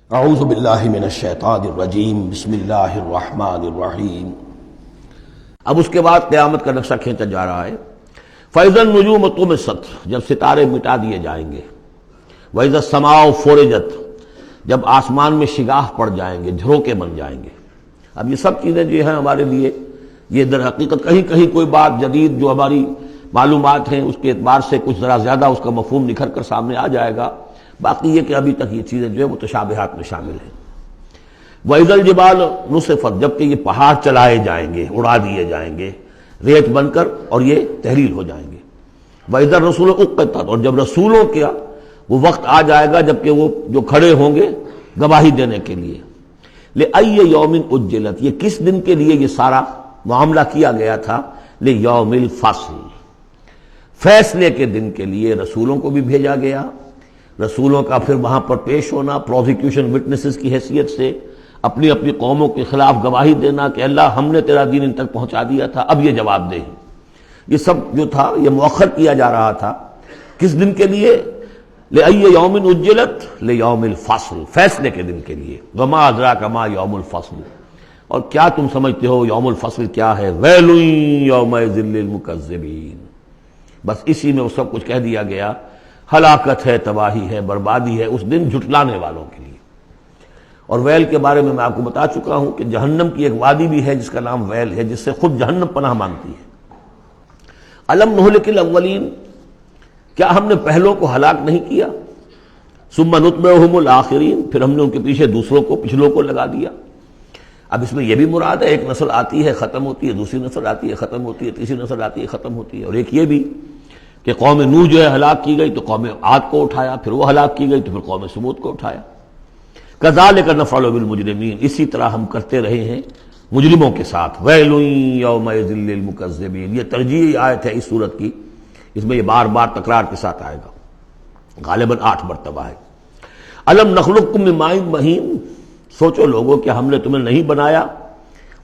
اعوذ باللہ من الشیطان الرجیم بسم اللہ الرحمن الرحیم۔ اب اس کے بعد قیامت کا نقشہ کھینچا جا رہا ہے۔ فَإِذَا النُّجُومُ طُمِسَتْ، جب ستارے مٹا دیے جائیں گے۔ وَإِذَا السَّمَاءُ فُرِجَتْ، جب آسمان میں شگاف پڑ جائیں گے، جھروکے بن جائیں گے۔ اب یہ سب چیزیں جو ہیں ہمارے لیے، یہ در حقیقت کہیں کہیں کوئی بات جدید جو ہماری معلومات ہیں اس کے اعتبار سے کچھ ذرا زیادہ اس کا مفہوم نکھر کر سامنے آ جائے گا، باقی یہ کہ ابھی تک یہ چیزیں جو ہے متشابہات میں شامل ہیں۔ وَإِذَا الْجِبَالُ نُصِفَتْ، جبکہ یہ پہاڑ چلائے جائیں گے، اڑا دیے جائیں گے ریت بن کر اور یہ تحلیل ہو جائیں گے۔ وَإِذَا الرُّسُلُ أُقِّتَتْ، اور جب رسولوں کا وہ وقت آ جائے گا جبکہ وہ جو کھڑے ہوں گے گواہی دینے کے لیے۔ لِأَيِّ يَوْمٍ أُجِّلَتْ، یہ کس دن کے لیے یہ سارا معاملہ کیا گیا تھا؟ لِيَوْمِ الْفَصْلِ، فیصلے کے دن کے لیے رسولوں کو بھی بھیجا گیا۔ رسولوں کا پھر وہاں پر پیش ہونا پروزیکیوشن وٹنسز کی حیثیت سے، اپنی اپنی قوموں کے خلاف گواہی دینا کہ اللہ ہم نے تیرا دین ان تک پہنچا دیا تھا، اب یہ جواب دے۔ یہ سب جو تھا یہ مؤخر کیا جا رہا تھا، کس دن کے لیے؟ لِأَيِّ يَوْمٍ أُجِّلَتْ لِيَوْمِ الْفَصْلِ، فیصلے کے دن کے لیے۔ وَمَا أَدْرَاكَ مَا يَوْمُ الْفَصْلِ، اور کیا تم سمجھتے ہو یوم الفصل کیا ہے؟ وَيْلٌ يَوْمَئِذٍ لِّلْمُكَذِّبِينَ، بس اسی میں وہ سب کچھ کہہ دیا گیا۔ ہلاکت ہے، تباہی ہے، بربادی ہے اس دن جھٹلانے والوں کے لیے۔ اور ویل کے بارے میں آپ کو بتا چکا ہوں کہ جہنم کی ایک وادی بھی ہے جس کا نام ویل ہے، جس سے خود جہنم پناہ مانگتی ہے۔ الم نہلک الاولین، کیا ہم نے پہلوں کو ہلاک نہیں کیا؟ ثم نتبعہم الآخرین، پھر ہم نے ان کے پیچھے دوسروں کو، پچھلوں کو لگا دیا۔ اب اس میں یہ بھی مراد ہے ایک نسل آتی ہے ختم ہوتی ہے، دوسری نسل آتی ہے ختم ہوتی ہے، تیسری نسل آتی ہے ختم ہوتی ہے، اور ایک یہ بھی کہ قوم نوح جو ہے ہلاک کی گئی تو قوم عاد کو اٹھایا، پھر وہ ہلاک کی گئی تو پھر قوم سمود کو اٹھایا۔ کذالک نفعل بالمجرمین، اسی طرح ہم کرتے رہے ہیں مجرموں کے ساتھ۔ ویل یومئذ للمکذبین، یہ ترجیحی آیت ہے اس سورت کی، اس میں یہ بار بار تکرار کے ساتھ آئے گا، غالباً 8 مرتبہ ہے۔ الم نخلقکم من ماء مہین، سوچو لوگوں کہ ہم نے تمہیں نہیں بنایا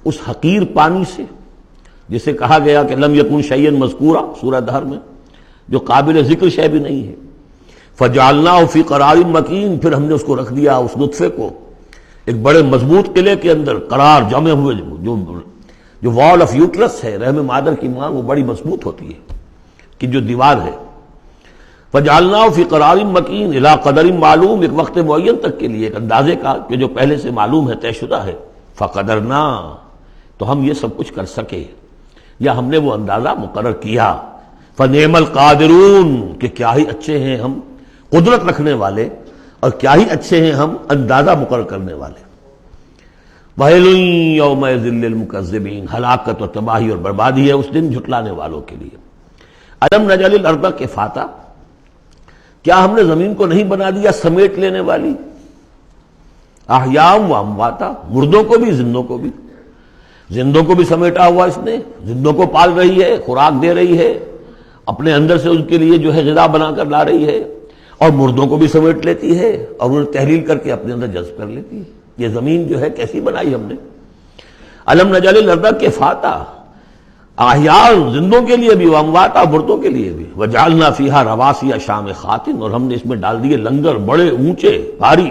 اس حقیر پانی سے جسے کہا گیا کہ لم یکن شیئا مذکورا سورہ دہر میں، جو قابل ذکر شے بھی نہیں ہے۔ فجعلناہ فی قرار مکین، پھر ہم نے اس کو رکھ دیا، اس نطفے کو ایک بڑے مضبوط قلعے کے اندر قرار جمے ہوئے، جو وال آف یوٹرس ہے، رحم مادر کی ماں، وہ بڑی مضبوط ہوتی ہے کہ جو دیوار ہے۔ فجعلناہ فی قرار مکین الی قدر معلوم، ایک وقت معین تک کے لیے، ایک اندازے کا کہ جو پہلے سے معلوم ہے، طے شدہ ہے۔ فقدرنا، تو ہم یہ سب کچھ کر سکے، یا ہم نے وہ اندازہ مقرر کیا۔ فنعم القادرون، کہ کیا ہی اچھے ہیں ہم قدرت رکھنے والے، اور کیا ہی اچھے ہیں ہم اندازہ مقرر کرنے والے۔ وَيْلٌ يَوْمَئِذٍ لِّلْمُكَذِّبِينَ، ہلاکت اور تباہی اور بربادی ہے اس دن جھٹلانے والوں کے لیے۔ أَلَمْ نَجْعَلِ الْأَرْضَ كِفَاتًا، کیا ہم نے زمین کو نہیں بنا دیا سمیٹ لینے والی؟ احیاء و امواتا، مردوں کو بھی زندوں کو بھی، زندوں کو بھی سمیٹا ہوا اس نے، زندوں کو پال رہی ہے، خوراک دے رہی ہے، اپنے اندر سے ان کے لیے جو ہے غذا بنا کر لا رہی ہے، اور مردوں کو بھی سمیٹ لیتی ہے اور انہیں تحلیل کر کے اپنے اندر جذب کر لیتی ہے۔ یہ زمین جو ہے کیسی بنائی ہم نے۔ الم نجعل الارض کفاتا، احیاء زندوں کے لیے بھی، وامواتا مردوں کے لیے بھی۔ وجعلنا فیہا رواسیا شامخات، اور ہم نے اس میں ڈال دیے لنگر بڑے اونچے بھاری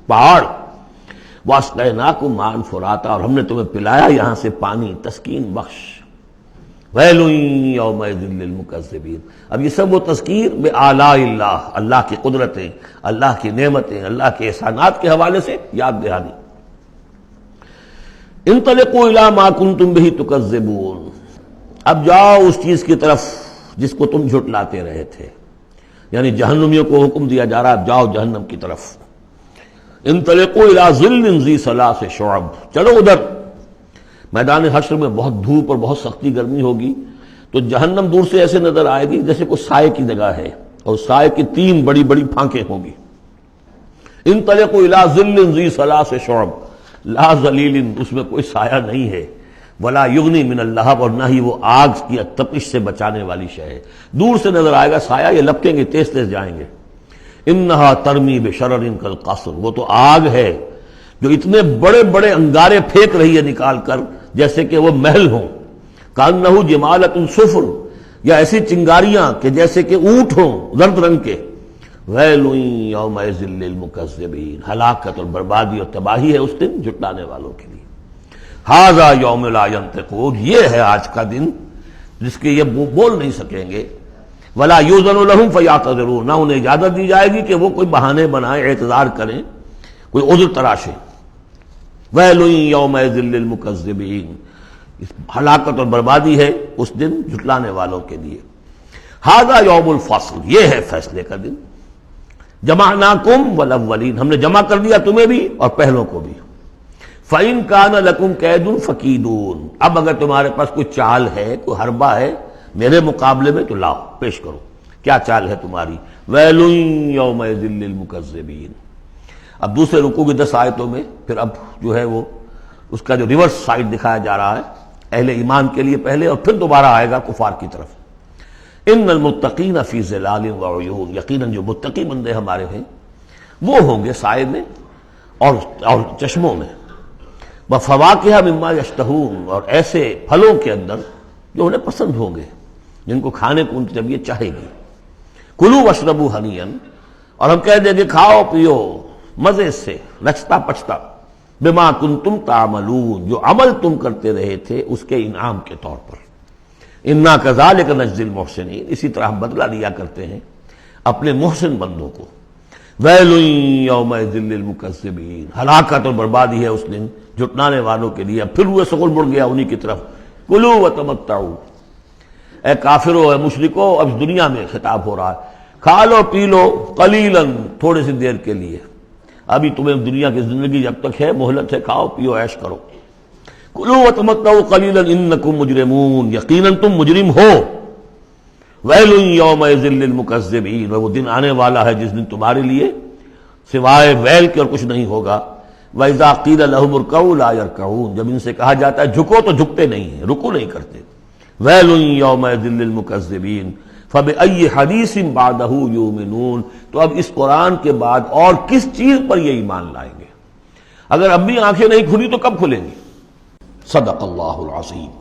پہاڑ۔ واسقیناکم ماء فراتا، اور ہم نے تمہیں پلایا یہاں سے پانی تسکین بخش۔ ویل یومئذ للمکذبین، اب یہ سب وہ تذکیر بآلاء اللہ، اللہ کی قدرتیں، اللہ کی نعمتیں، اللہ کے احسانات کے حوالے سے یاد دہانی۔ انطلقوا الی ما کنتم بہ تکذبون، اب جاؤ اس چیز کی طرف جس کو تم جھٹلاتے رہے تھے، یعنی جہنمیوں کو حکم دیا جا رہا ہے اب جاؤ جہنم کی طرف۔ انطلقوا الی ظل ذی ثلاث شعب، چلو ادھر۔ میدان حشر میں بہت دھوپ اور بہت سختی گرمی ہوگی، تو جہنم دور سے ایسے نظر آئے گی جیسے کوئی سائے کی جگہ ہے، اور سائے کی 3 بڑی بڑی پھانکیں ہوں گی۔ انطلقوا الی ظل ذی ثلاث شعب، لا ظلیل، اس میں کوئی سایہ نہیں ہے، ولا یغنی من اللہب، اور نہ ہی وہ آگ کی تپش سے بچانے والی شے ہے۔ دور سے نظر آئے گا سایہ، یہ لپکیں گے، تیز تیز جائیں گے۔ انہا ترمی بشرر کالقصر، وہ تو آگ ہے جو اتنے بڑے بڑے انگارے پھینک رہی ہے نکال کر جیسے کہ وہ محل ہوں۔ کانہ جمالۃ صفر، یا ایسی چنگاریاں کہ جیسے کہ اونٹ ہوں زرد رنگ کے۔ ویل یومئذ للمکذبین، ہلاکت اور بربادی اور تباہی ہے اس دن جھٹلانے والوں کے لیے۔ ھذا یوم لا ینطقون، یہ ہے آج کا دن جس کے یہ بول نہیں سکیں گے۔ ولا یؤذن لهم فیعتذرون، نہ انہیں اجازت دی جائے گی کہ وہ کوئی بہانے بنائیں، اعتذار کریں، کوئی عذر تراشیں۔ ویل یومئذ للمکذبین، ہلاکت اور بربادی ہے اس دن جھٹلانے والوں کے لیے۔ ھذا یوم الفصل، یہ ہے فیصلے کا دن۔ جمعناکم والاولین، ہم نے جمع کر دیا تمہیں بھی اور پہلوں کو بھی۔ فَإِن كَانَ لَكُمْ كَيْدٌ فَكِيدُونِ، اب اگر تمہارے پاس کوئی چال ہے، کوئی حربہ ہے میرے مقابلے میں تو لاؤ، پیش کرو، کیا چال ہے تمہاری؟ وَيْلٌ يَوْمَئِذٍ لِّلْمُكَذِّبِينَ۔ اب دوسرے رکوع کی 10 آیتوں میں پھر اب جو ہے وہ اس کا جو ریورس سائڈ دکھایا جا رہا ہے، اہل ایمان کے لیے پہلے اور پھر دوبارہ آئے گا کفار کی طرف۔ ان المتقین فی ظلال وعیون، یقیناً جو متقی بندے ہمارے ہیں وہ ہوں گے سائے میں اور چشموں میں۔ وفواکہ مما یشتہون، اور ایسے پھلوں کے اندر جو انہیں پسند ہوں گے، جن کو کھانے کو ان کی طبیعت چاہے گی۔ کلوا واشربوا ہنیئا، اور ہم کہہ دیں گے کھاؤ پیو مزے سے، نچتا پچتا، بما کنتم تعملون، جو عمل تم کرتے رہے تھے اس کے انعام کے طور پر۔ انا کذالک نجزی المحسنین، اسی طرح ہم بدلہ لیا کرتے ہیں اپنے محسن بندوں کو۔ ویل یومئذ للمکذبین، ہلاکت اور بربادی ہے اس دن جھٹلانے والوں کے لیے۔ اب پھر وہ سغل مڑ گیا انہی کی طرف، کلوا وتمتعوا، اے کافرو اے مشرکو، اب دنیا میں خطاب ہو رہا ہے، کھا لو پی لو قلیلا، تھوڑی سی دیر کے لیے، ابھی تمہیں دنیا کی زندگی جب تک ہے مہلت ہے، کھاؤ پیو عیش کرو۔ کلوا وتمتعوا قلیلا انکم مجرمون، یقیناً تم مجرم ہو۔ ویل یومئذ للمکذبین، وہ دن آنے والا ہے جس دن تمہارے لیے سوائے ویل کے اور کچھ نہیں ہوگا۔ وَإِذَا قِيلَ لَهُمُ ارْكَعُوا لَا يَرْكَعُونَ، جب ان سے کہا جاتا ہے جھکو تو جھکتے نہیں ہیں، رکو نہیں کرتے۔ ویل یومئذ للمکذبین فَبِأَيِّ حَدِيثٍ بَعْدَهُ يُؤْمِنُونَ، تو اب اس قرآن کے بعد اور کس چیز پر یہ ایمان لائیں گے؟ اگر اب بھی آنکھیں نہیں کھلی تو کب کھلیں گی؟ صدق اللہ العظیم۔